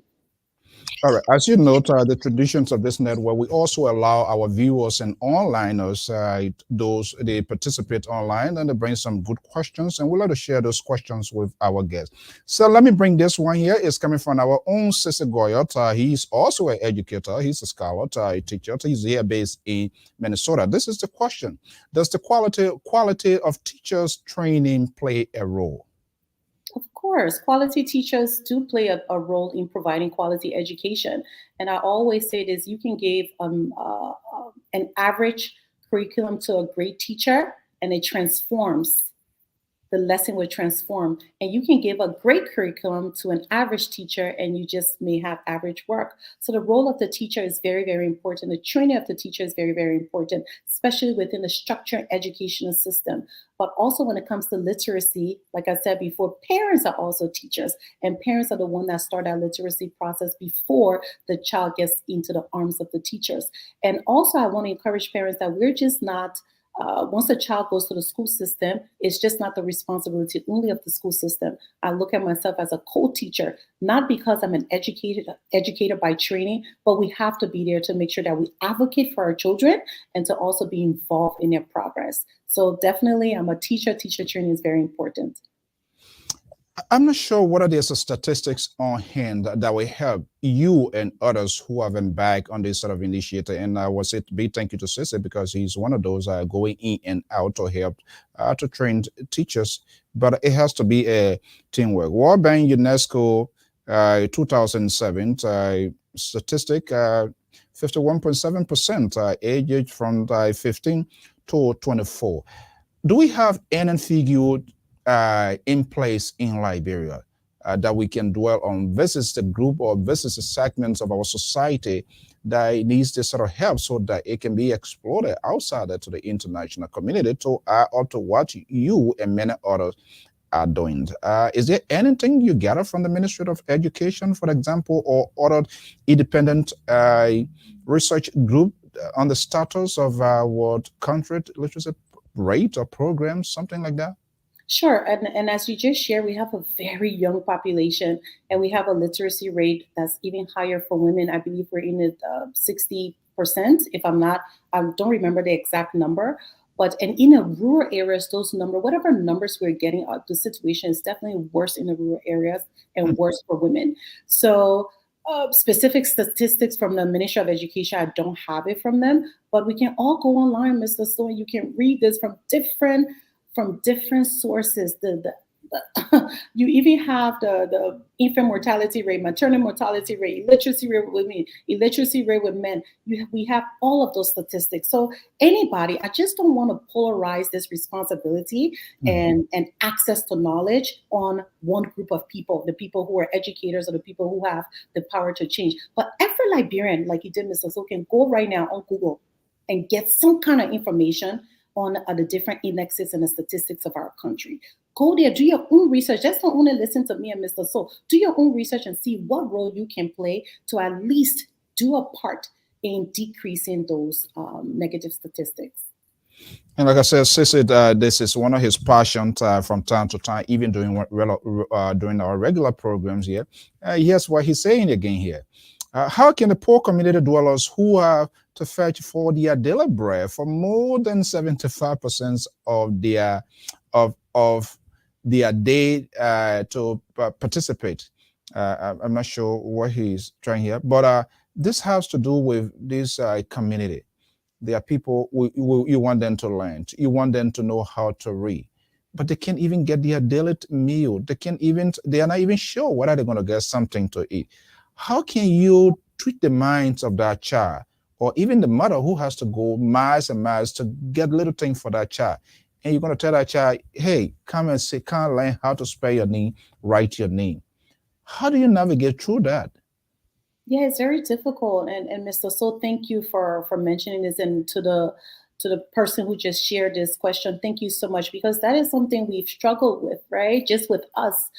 B: All right. As you note, the traditions of this network, we also allow our viewers and onliners, those they participate online, and they bring some good questions, and we'll like to share those questions with our guests. So let me bring this one here. It's coming from our own Sissy Goyot. He's also an educator. He's a scholar, a teacher. He's here based in Minnesota. This is the question: does the quality of teachers' training play a role?
C: Of course, quality teachers do play a role in providing quality education. And I always say this, you can give an average curriculum to a great teacher and it transforms. The lesson will transform. And you can give a great curriculum to an average teacher and you just may have average work. So the role of the teacher is very, very important. The training of the teacher is very, very important, especially within the structured educational system. But also when it comes to literacy, like I said before, parents are also teachers, and parents are the one that start that literacy process before the child gets into the arms of the teachers. And also I want to encourage parents that we're just not once a child goes to the school system, it's just not the responsibility only of the school system. I look at myself as a co-teacher, not because I'm an educator by training, but we have to be there to make sure that we advocate for our children and to also be involved in their progress. So definitely, I'm a teacher. Teacher training is very important.
B: I'm not sure whether there's a statistics on hand that will help you and others who have been back on this sort of initiative. And I was it big thank you to Sissy because he's one of those going in and out to help to train teachers. But it has to be a teamwork. World Bank UNESCO 2007 statistic 51.7% aged from 15 to 24. Do we have any figure in place in Liberia that we can dwell on? This is the group or this is the segments of our society that needs this sort of help so that it can be explored outside to the international community to up to what you and many others are doing. Is there anything you gather from the Ministry of Education, for example, or other independent research group on the status of what country literacy rate or programs, something like that?
C: Sure. And as you just shared, we have a very young population and we have a literacy rate that's even higher for women. I believe we're in the 60%. If I'm not, I don't remember the exact number. But and in the rural areas, those numbers, whatever numbers we're getting, the situation is definitely worse in the rural areas and worse for women. So specific statistics from the Ministry of Education, I don't have it from them, but we can all go online, Mr. Stone. You can read this from different sources. You even have the infant mortality rate, maternal mortality rate, illiteracy rate with women, illiteracy rate with men. We have all of those statistics. So anybody, I just don't want to polarize this responsibility and access to knowledge on one group of people, the people who are educators or the people who have the power to change. But every Liberian, like you did, Mr. So, can go right now on Google and get some kind of information on the different indexes and the statistics of our country. Go there, do your own research. Just don't only listen to me and Mr. So. Do your own research and see what role you can play to at least do a part in decreasing those negative statistics.
B: And like I said, Sissy, this is one of his passions from time to time, even during our regular programs here. Here's what he's saying again here. How can the poor community dwellers who have to fetch for their daily bread for more than 75% of their day to participate? I'm not sure what he's trying here, but this has to do with this community. There are people you want them to learn. You want them to know how to read, but they can't even get their daily meal. They are not even sure whether they're going to get something to eat. How can you treat the minds of that child, or even the mother who has to go miles and miles to get little things for that child? And you're going to tell that child, hey, come learn how to spell your name, write your name. How do you navigate through that?
C: Yeah, it's very difficult. And Mr. So, thank you for mentioning this, and to the person who just shared this question, thank you so much, because that is something we've struggled with, right? Just with us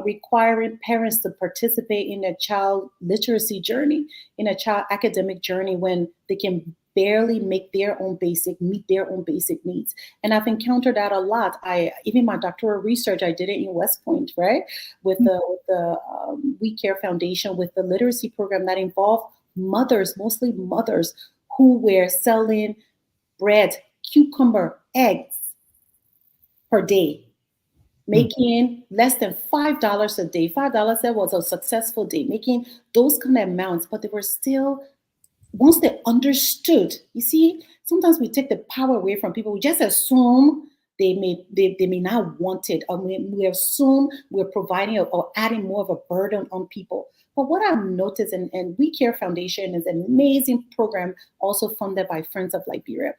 C: requiring parents to participate in a child literacy journey, in a child academic journey, when they can barely meet their own basic needs. And I've encountered that a lot. Even my doctoral research, I did it in West Point, right? With the We Care Foundation, with the literacy program that involved mothers, mostly mothers, who were selling bread, cucumber, eggs per day, making less than $5 a day. $5 that was a successful day, making those kind of amounts, but they were still, once they understood, you see, sometimes we take the power away from people. We just assume they may not want it, or we assume we're providing or adding more of a burden on people. But what I've noticed, and We Care Foundation is an amazing program also funded by Friends of Liberia.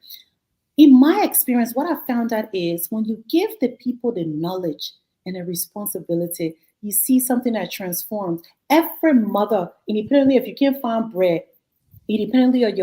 C: In my experience, what I found out is when you give the people the knowledge and the responsibility, you see something that transforms. Every mother, independently if you can't find bread, independently of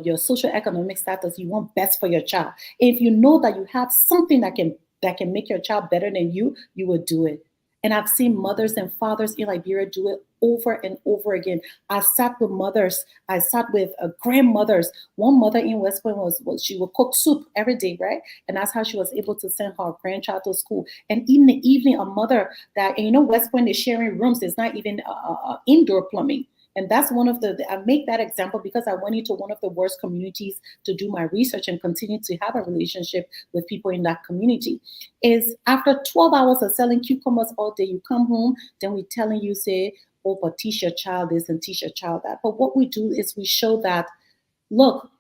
C: your social economic status, you want best for your child. If you know that you have something that can make your child better than you will do it. And I've seen mothers and fathers in Liberia do it over and over again. I sat with mothers. I sat with grandmothers. One mother in West Point she would cook soup every day, right? And that's how she was able to send her grandchild to school. And in the evening, a mother that, and West Point is sharing rooms. There's not even indoor plumbing. And that's one of I make that example because I went into one of the worst communities to do my research and continue to have a relationship with people in that community. Is after 12 hours of selling cucumbers all day, you come home, then we're telling you, say, oh, but teach your child this and teach your child that. But what we do is we show that, look,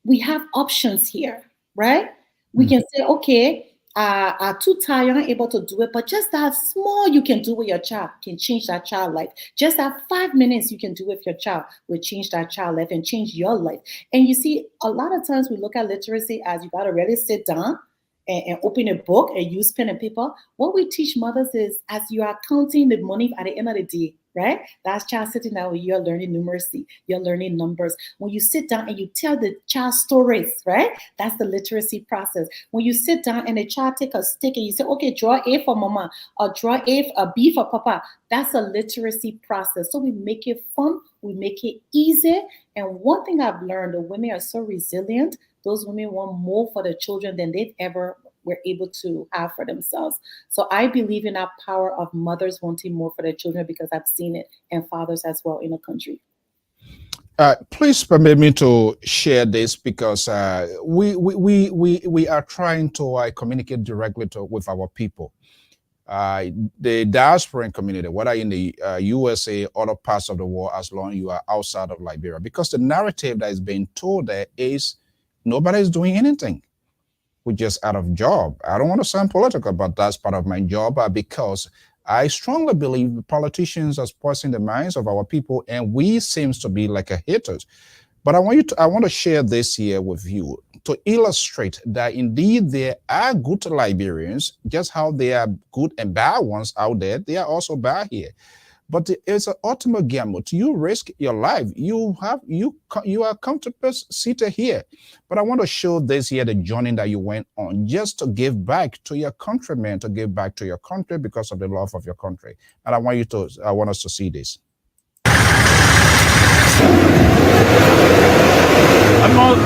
C: we have options here, right? We can say, okay, are too tired, unable to do it, but just that small you can do with your child can change that child's life. Just that 5 minutes you can do with your child will change that child's life and change your life. And you see, a lot of times we look at literacy as you got to really sit down and open a book and use pen and paper. What we teach mothers is as you are counting the money at the end of the day, right? That's child sitting down when you're learning numeracy, you're learning numbers. When you sit down and you tell the child stories, right? That's the literacy process. When you sit down and the child take a stick and you say, okay, draw A for mama, or draw a B for papa, that's a literacy process. So we make it fun, we make it easy. And one thing I've learned, the women are so resilient. Those women want more for their children than they've ever were able to have for themselves. So I believe in that power of mothers wanting more for their children because I've seen it, and fathers as well in the country.
B: Please permit me to share this because we are trying to communicate directly with our people. The diasporan community, whether in the USA, other parts of the world, as long as you are outside of Liberia, because the narrative that is being told there is nobody is doing anything. who just out of job. I don't want to sound political, but that's part of my job because I strongly believe politicians are spoiling the minds of our people, and we seems to be like a haters. But I want to share this here with you to illustrate that indeed there are good Liberians, just how there are good and bad ones out there. They are also bad here. But it's an ultimate gamble. You risk your life. You are comfortable seated here. But I want to show this here, the journey that you went on, just to give back to your countrymen, to give back to your country because of the love of your country. And I want us to see this. I'm not.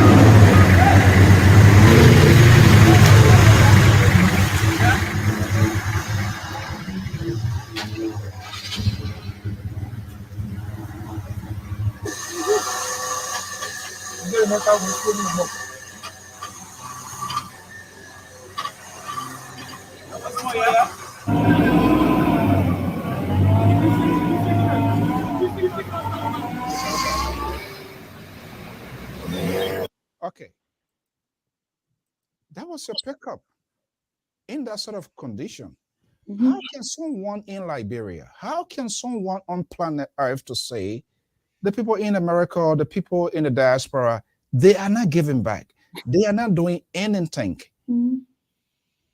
B: Okay, that was your pickup in that sort of condition. How can someone in Liberia, how can someone on planet Earth to say the people in America or the people in the diaspora, they are not giving back. They are not doing anything.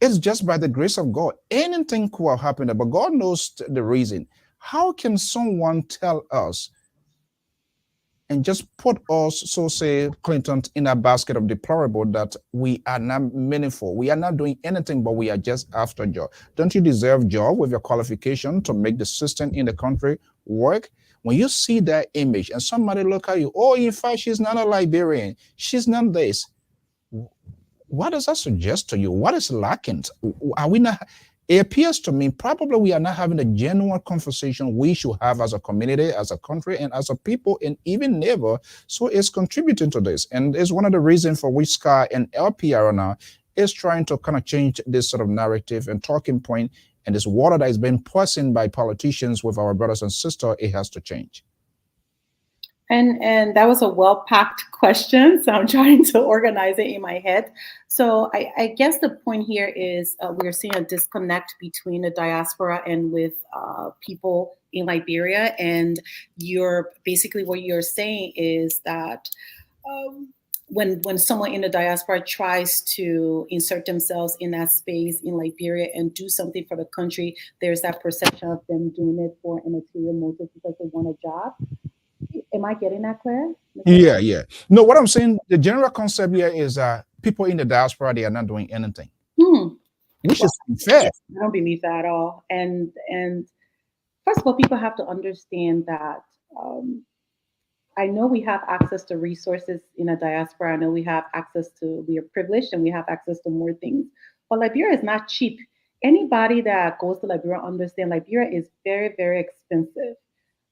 B: It's just by the grace of God. Anything could have happened, but God knows the reason. How can someone tell us and just put us, so say, Clinton, in a basket of deplorable that we are not meaningful? We are not doing anything, but we are just after job. Don't you deserve job with your qualification to make the system in the country work? When you see that image and somebody look at you, oh, in fact, she's not a Liberian, she's not this. What does that suggest to you? What is lacking? Are we not? It appears to me probably we are not having a genuine conversation we should have as a community, as a country, and as a people, and even neighbor. So it's contributing to this, and it's one of the reasons for which Sky and LPR now is trying to kind of change this sort of narrative and talking point. And this water that is being poisoned by politicians with our brothers and sisters, it has to change.
C: And that was a well-packed question, so I'm trying to organize it in my head. So I guess the point here is we're seeing a disconnect between the diaspora and with people in Liberia. And basically what you're saying is that when someone in the diaspora tries to insert themselves in that space in Liberia and do something for the country, there's that perception of them doing it for an ulterior motive because they want a job. Am I getting that clear?
B: Yeah. No, what I'm saying, the general concept here is people in the diaspora, they are not doing anything. Which is unfair.
C: I don't believe that at all. And first of all, people have to understand that I know we have access to resources in a diaspora. I know we are privileged and we have access to more things. But Liberia is not cheap. Anybody that goes to Liberia understand Liberia is very, very expensive.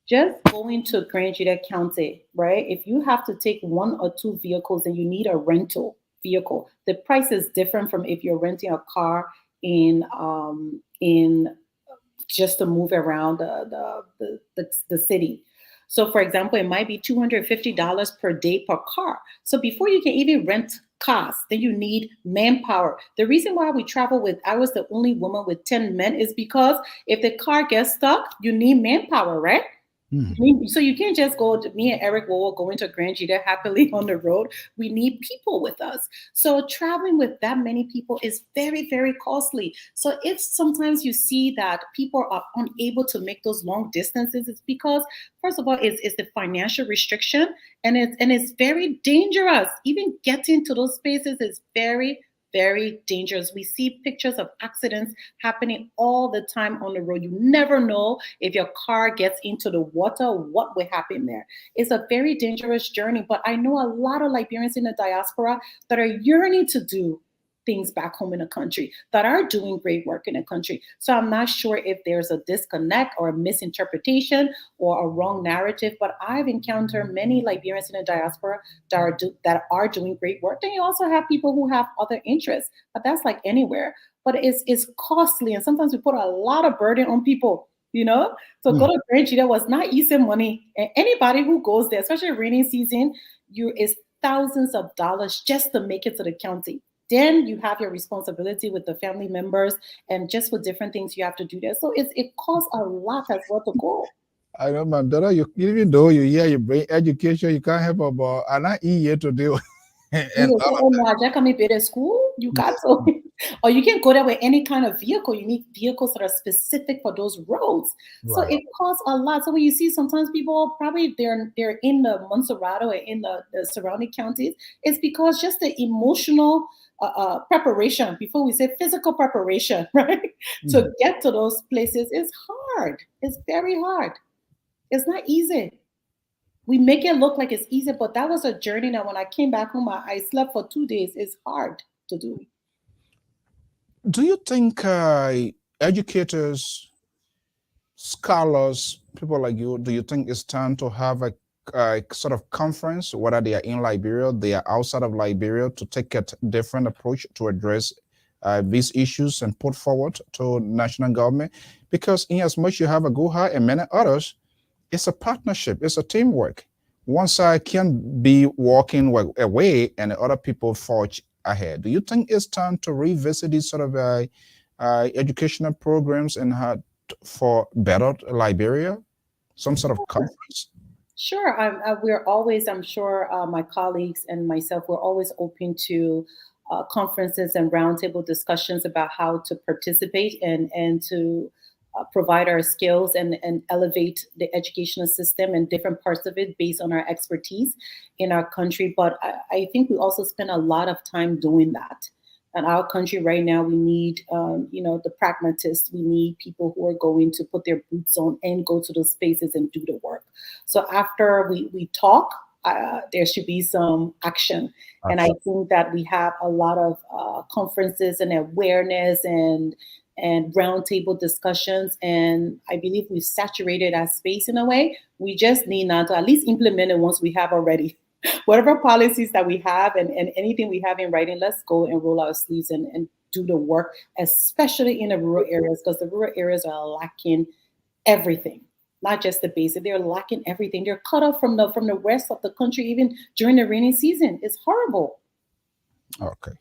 C: Just going to Grand Juda County, right? If you have to take one or two vehicles and you need a rental vehicle, the price is different from if you're renting a car in just to move around the city. So for example, it might be $250 per day per car. So before you can even rent cars, then you need manpower. The reason why I was the only woman with 10 men is because if the car gets stuck, you need manpower, right? So you can't just me and Eric will go into Grand Juda happily on the road. We need people with us. So traveling with that many people is very, very costly. So if sometimes you see that people are unable to make those long distances, it's because, first of all, it's the financial restriction, and it's very dangerous. Even getting to those spaces is very, very dangerous. We see pictures of accidents happening all the time on the road. You never know if your car gets into the water, what will happen there. It's a very dangerous journey, but I know a lot of Liberians in the diaspora that are yearning to do things back home in the country, that are doing great work in the country. So I'm not sure if there's a disconnect or a misinterpretation or a wrong narrative, but I've encountered many Liberians in the diaspora that are doing great work. Then you also have people who have other interests, but that's like anywhere. But it's costly, and sometimes we put a lot of burden on people, So go to Grand Juda was not easy money. And anybody who goes there, especially rainy season, it's thousands of dollars just to make it to the county. Then you have your responsibility with the family members and just for different things you have to do there. So it costs a lot as well to go.
B: I know, my daughter, even though you hear you bring education, you can't help about and not easier to do. And
C: School, you got so, or you can go there with any kind of vehicle. You need vehicles that are specific for those roads. So
B: Right.
C: it costs a lot. So when you see sometimes people probably they're in the Montserrat or in the surrounding counties, it's because just the emotional preparation before we say physical preparation, right? To get to those places is hard. It's very hard. It's not easy. We make it look like it's easy, but that was a journey that when I came back home, I slept for 2 days. It's hard to do.
B: Do you think educators, scholars, people like you, do you think it's time to have a sort of conference, whether they are in Liberia, they are outside of Liberia, to take a different approach to address these issues and put forward to national government? Because in as much you have a Guha and many others, it's a partnership, it's a teamwork. One side can be walking away and the other people forge ahead. Do you think it's time to revisit these sort of educational programs and for better Liberia? Some sort of conference?
C: Sure. We're always, I'm sure my colleagues and myself, we're always open to conferences and roundtable discussions about how to participate and to provide our skills and elevate the educational system and different parts of it based on our expertise in our country. But I think we also spend a lot of time doing that. In our country right now, we need, the pragmatists. We need people who are going to put their boots on and go to those spaces and do the work. So after we talk, there should be some action. And I think that we have a lot of conferences and awareness and roundtable discussions. And I believe we've saturated our space in a way. We just need now to at least implement it once we have already. Whatever policies that we have and anything we have in writing, let's go and roll our sleeves and do the work, especially in the rural areas, because the rural areas are lacking everything, not just the basic. They're lacking everything. They're cut off from the rest of the country, even during the rainy season. It's horrible.
B: Okay.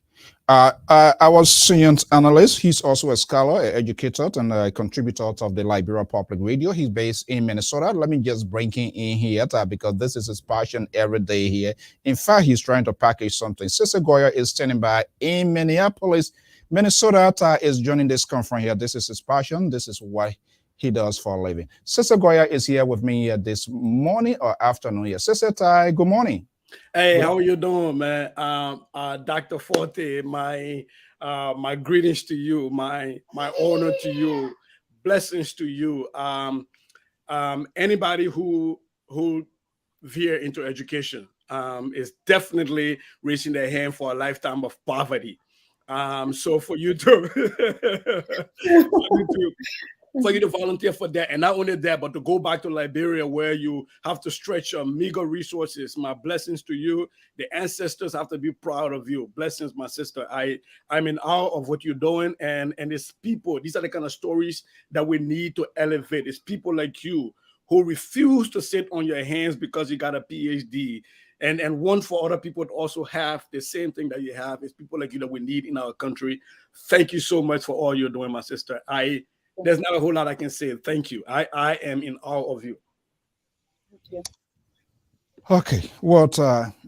B: Our senior analyst, he's also a scholar, an educator, and a contributor of the Liberian Public Radio. He's based in Minnesota. Let me just bring him in here because this is his passion every day here. In fact, he's trying to package something. Sister Goya is standing by in Minneapolis, Minnesota, is joining this conference here. This is his passion. This is what he does for a living. Sister Goya is here with me here this morning or afternoon here. Sister Tai, good morning.
H: Hey, how are you doing, man? Dr. Forte, my greetings to you, my honor to you, blessings to you. Anybody who veer into education is definitely raising their hand for a lifetime of poverty. So for you to volunteer for that, and not only that, but to go back to Liberia where you have to stretch your meager resources. My blessings to you. The ancestors have to be proud of you. Blessings, my sister. I'm in awe of what you're doing, and it's people. These are the kind of stories that we need to elevate. It's people like you who refuse to sit on your hands because you got a PhD. And want for other people to also have the same thing that you have. It's people like you that we need in our country. Thank you so much for all you're doing, my sister. There's not a whole lot I can say. Thank you. I am in awe of you.
C: Thank you.
B: Okay, well,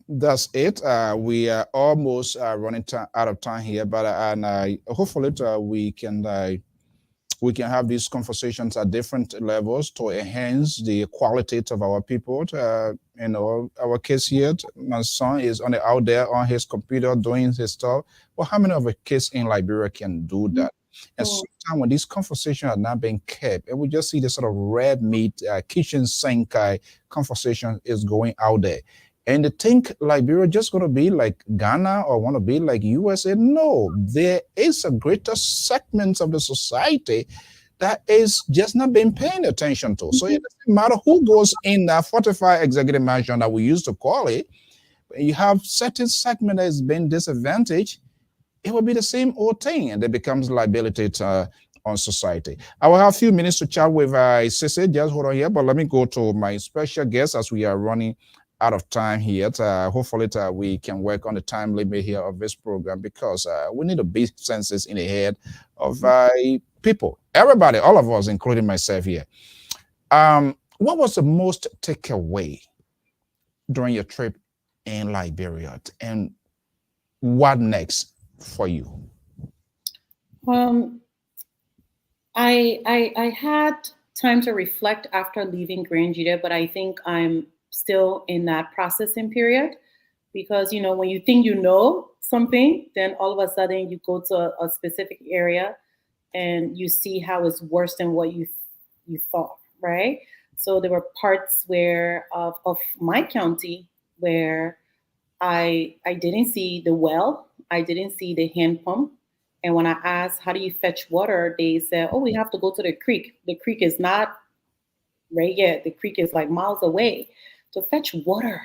B: that's it. We are almost running out of time here, but hopefully we can have these conversations at different levels to enhance the quality of our people. Our case here, my son is out there on his computer doing his stuff. Well, how many of a kids in Liberia can do that? And sometimes when these conversations are not being kept, and we just see this sort of red meat, kitchen sink conversation is going out there. And they think Liberia just going to be like Ghana or want to be like USA. No, there is a greater segment of the society that is just not being paying attention to. So it doesn't matter who goes in that fortified executive mansion that we used to call it. You have certain segment that is being disadvantaged. It will be the same old thing, and it becomes liability on society. I will have a few minutes to chat with Sissy. Just hold on here, but let me go to my special guest as we are running out of time here. Hopefully we can work on the time limit here of this program, because we need to be senses in the head of people, everybody, all of us, including myself here. What was the most takeaway during your trip in Liberia, and what next for you?
C: I had time to reflect after leaving Grand Judah, but I think I'm still in that processing period, because when you think you know something, then all of a sudden you go to a specific area and you see how it's worse than what you thought, right? So there were parts where of my county where I didn't see the well, I didn't see the hand pump. And when I asked, how do you fetch water? They said, oh, we have to go to the creek. The creek is not right yet. The creek is like miles away to fetch water,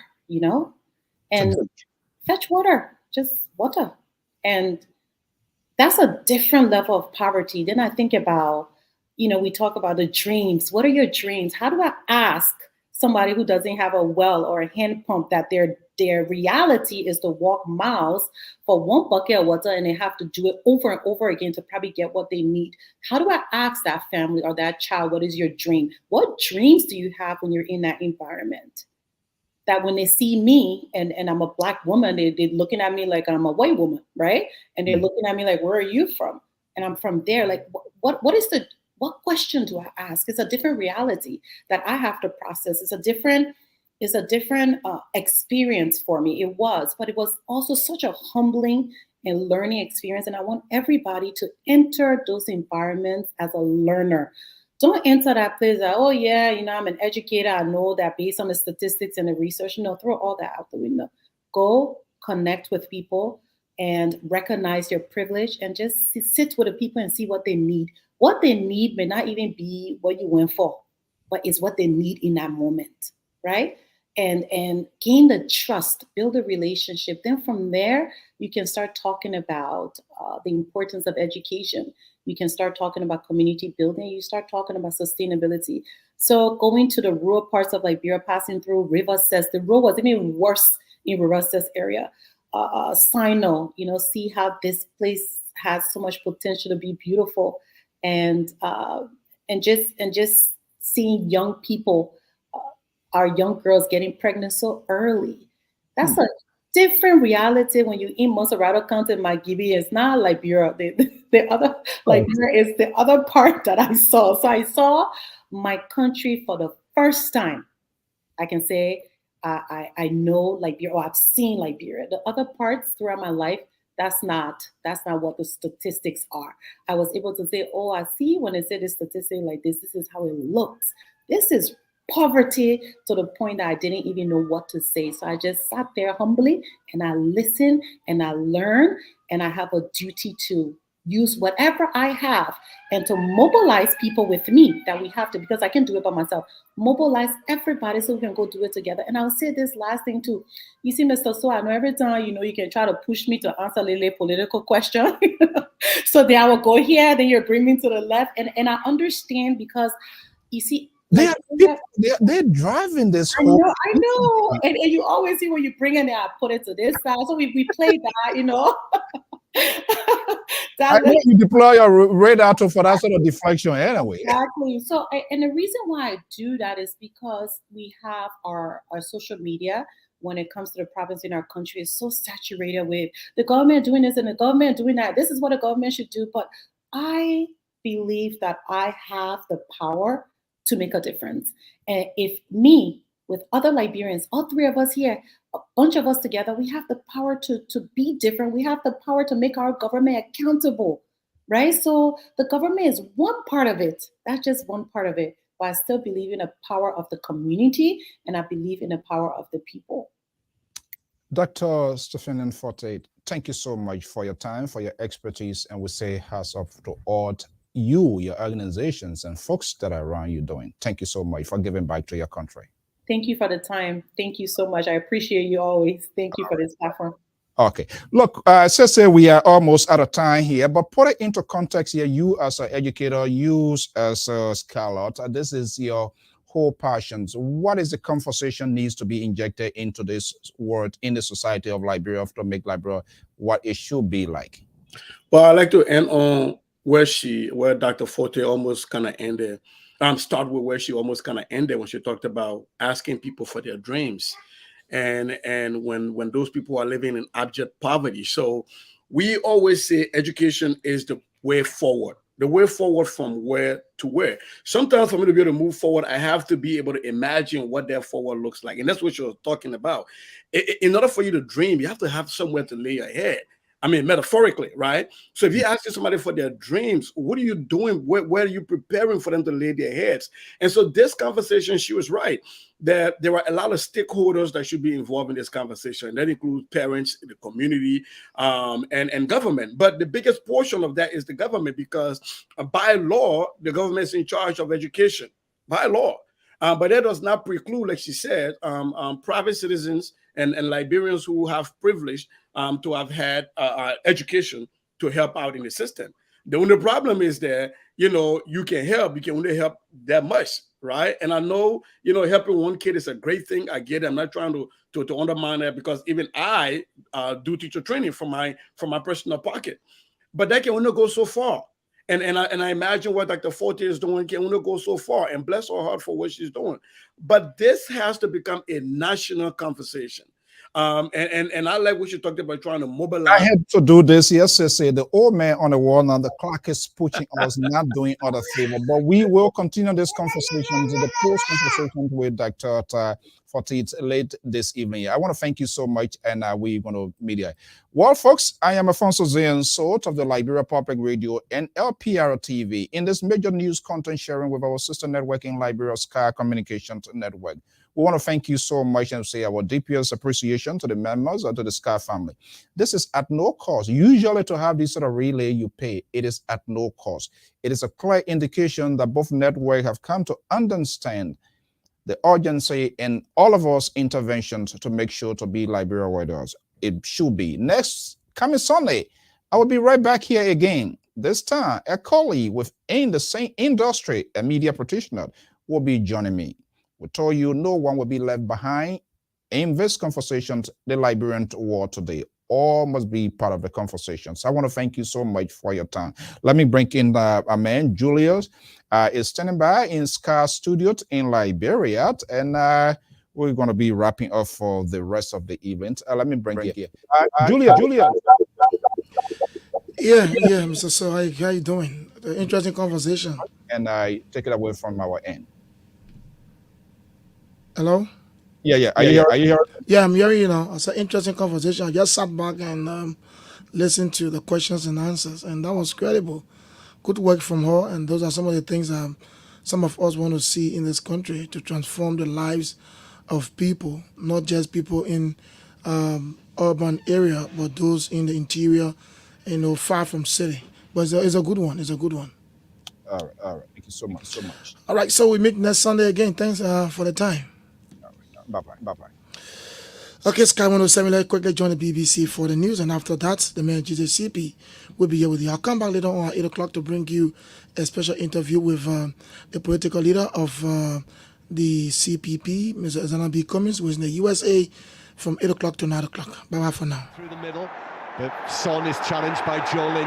C: and fetch water, just water. And that's a different level of poverty. Then I think about, we talk about the dreams. What are your dreams? How do I ask somebody who doesn't have a well or a hand pump that their reality is to walk miles for one bucket of water, and they have to do it over and over again to probably get what they need? How do I ask that family or that child, what is your dream? What dreams do you have when you're in that environment? That when they see me and I'm a Black woman, they're looking at me like I'm a white woman, right? And they're looking at me like, where are you from? And I'm from there. Like, what question do I ask? It's a different reality that I have to process. It's a different experience for me. It was, but it was also such a humbling and learning experience. And I want everybody to enter those environments as a learner. Don't enter that place that, oh yeah, I'm an educator. I know that based on the statistics and the research. No, throw all that out the window. Go connect with people and recognize your privilege and just sit with the people and see what they need. What they need may not even be what you went for, but it's what they need in that moment, right? And gain the trust, build a relationship. Then from there, you can start talking about the importance of education. You can start talking about community building. You start talking about sustainability. So going to the rural parts of Liberia, passing through River Cess, the road was even worse in River Cess area. Sino, see how this place has so much potential to be beautiful, and just seeing young people, our young girls getting pregnant so early. That's a different reality when you in Monserrato County, Magibi. It's not Liberia. The other Liberia is the other part that I saw. So I saw my country for the first time. I can say I know Liberia, or I've seen Liberia. The other parts throughout my life, that's not what the statistics are. I was able to say, oh, I see when they say this statistic like this is how it looks. This is poverty to the point that I didn't even know what to say. So I just sat there humbly and I listened and I learned, and I have a duty to use whatever I have and to mobilize people with me that we have to, because I can do it by myself. Mobilize everybody so we can go do it together. And I'll say this last thing too. You see, Mr. So I know every time, you can try to push me to answer a political question. So then I will go here, then you bring me to the left. And I understand, because you see,
B: they're driving this
C: I know. And you always see when you bring it, I put it to this side. So we play that,
B: I know you deploy your radar for that sort of deflection anyway.
C: Exactly. So, and the reason why I do that is because we have our social media. When it comes to the province in our country, is so saturated with the government doing this and the government doing that. This is what the government should do. But I believe that I have the power to make a difference. And if me, with other Liberians, all three of us here, a bunch of us together, we have the power to be different. We have the power to make our government accountable, right? So the government is one part of it. That's just one part of it. But I still believe in the power of the community, and I believe in the power of the people.
B: Dr. STEFANIA FORTE, thank you so much for your time, for your expertise, and we say hats off to all you, your organizations, and folks that are around you doing. Thank you so much for giving back to your country.
C: Thank you for the time. Thank you so much. I appreciate you always. Thank you for this platform.
B: Okay. Look, say we are almost out of time here, but put it into context here. You as an educator, you as a scholar, this is your whole passions. What is the conversation needs to be injected into this world, in the society of Liberia, to make Liberia what it should be like?
H: Well, I'd like to end on where Dr. Forte almost kind of ended. Start with where she almost kind of ended when she talked about asking people for their dreams, and when those people are living in abject poverty. So we always say education is the way forward. The way forward from where to where. Sometimes for me to be able to move forward, I have to be able to imagine what that forward looks like. And that's what you're talking about. In order for you to dream, you have to have somewhere to lay your head. I mean, metaphorically, right? So if you're asking somebody for their dreams, what are you doing? Where are you preparing for them to lay their heads? And so this conversation, she was right, that there are a lot of stakeholders that should be involved in this conversation. That includes parents, the community, and government. But the biggest portion of that is the government, because by law, the government is in charge of education, by law. But that does not preclude, like she said, private citizens and Liberians who have privilege to have had education to help out in the system. The only problem is that, you can help, you can only help that much, right? And I know, helping one kid is a great thing. I get it. I'm not trying to undermine that, because even I do teacher training from my personal pocket. But that can only go so far. And I imagine what Dr. Forte is doing can only go so far, and bless her heart for what she's doing. But this has to become a national conversation. And I like what you talked about, trying to mobilize.
B: I had to do this yesterday. The old man on the wall, now the clock is pushing us, not doing other favor. But we will continue this conversation, the post conversation with Dr. Forte late this evening. I want to thank you so much, and we're going to meet you. Well, folks, I am Alphonso Zean, host of the Liberia Public Radio and LPR TV, in this major news content sharing with our sister network in Liberia, Sky Communications Network. We want to thank you so much and say our deepest appreciation to the members and to the Sky family. This is at no cost. Usually to have this sort of relay you pay, it is at no cost. It is a clear indication that both networks have come to understand the urgency in all of us interventions to make sure to be Liberia where it should be. Next coming Sunday, I will be right back here again. This time, a colleague within the same industry, a media practitioner, will be joining me. We told you no one will be left behind in this conversation, the Liberian war today. All must be part of the conversation. So I want to thank you so much for your time. Let me bring in a man, Julius, is standing by in Sky Studios in Liberia, and we're going to be wrapping up for the rest of the event. Let me bring you here. Julius.
A: Yeah, Mr. So, how you doing? Interesting conversation.
B: And I take it away from our end.
A: Hello?
B: Yeah. Are you here?
A: Yeah, I'm hearing you now. It's an interesting conversation. I just sat back and listened to the questions and answers, and that was credible. Good work from her, and those are some of the things some of us want to see in this country to transform the lives of people, not just people in urban area, but those in the interior, far from city. But it's a good one. It's a good one.
B: All right. Thank you so much.
A: All right, so we meet next Sunday again. Thanks for the time.
B: Bye-bye.
A: Okay, Sky 107, let's quickly join the BBC for the news, and after that, the man GJCP will be here with you. I'll come back later on at 8 o'clock to bring you a special interview with the political leader of the CPP, Mr. Zanabi Cummins, who is in the USA, from 8 o'clock to 9 o'clock. Bye-bye for now.
I: Through the middle, but Son is challenged by Joel Linton.